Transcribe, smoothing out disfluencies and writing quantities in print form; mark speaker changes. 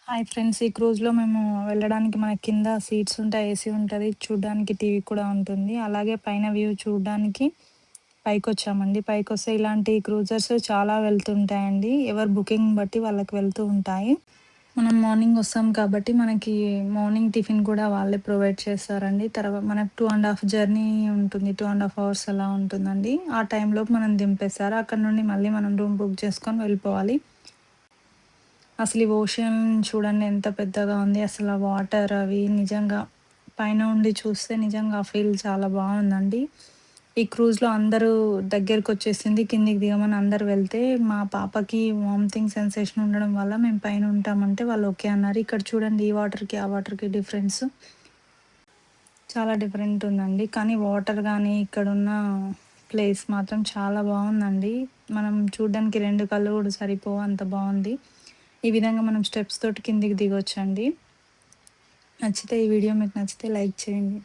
Speaker 1: Hi friends. ఈ క్రూజ్‌లో మేము వెళ్ళడానికి మనకి కింద సీట్స్ ఉంటాయి. ఏసీ ఉంటది. చూడ్డానికి టీవీ కూడా ఉంటుంది. అలాగే పైన వ్యూ చూడ్డానికి పైకొచ్చామండి. పైకొస్తే ఇలాంటి క్రూజర్స్ చాలా వెళ్తుంటాయండి. ఎవరి బుకింగ్ బట్టి వాళ్ళకి వెళ్తూ ఉంటాయి. మనం మార్నింగ్ వస్తాం కాబట్టి మనకి మార్నింగ్ టిఫిన్ కూడా వాళ్ళే ప్రొవైడ్ చేస్తారండి. మనకు 2 ½ జర్నీ ఉంటుంది. 2 ½ అవర్స్ అలా ఉంటుందండి. ఆ టైంలోపు మనం దింపేస్తారు. అక్కడి నుండి మళ్ళీ మనం రూమ్ బుక్ చేసుకొని వెళ్ళిపోవాలి. అసలు ఈ ఓషన్ చూడండి ఎంత పెద్దగా ఉంది. అసలు ఆ వాటర్ అవి నిజంగా పైన ఉండి చూస్తే నిజంగా ఆ ఫీల్ చాలా బావుందండి. ఈ క్రూజ్‌లో అందరూ దగ్గరకొచ్చేసింది. కిందికి దిగమని అందరూ వెళ్తే, మా పాపకి వామిటింగ్ సెన్సేషన్ ఉండడం వల్ల మేము పైన ఉంటామంటే వాళ్ళు ఓకే అన్నారు. ఇక్కడ చూడండి ఈ వాటర్‌కి, ఆ వాటర్‌కి డిఫరెన్స్ చాలా డిఫరెంట్ ఉందండి. కానీ వాటర్ గానీ, ఇక్కడున్న ప్లేస్ మాత్రం చాలా బావుందండి. మనం చూడ్డానికి 2 కళ్ళు గూడా సరిపోవు అంత బావుంది. ఈ విధంగా మనం స్టెప్స్ తోటి కిందికి దిగొచ్చండి. ఈ వీడియో మీకు నచ్చితే లైక్ చేయండి.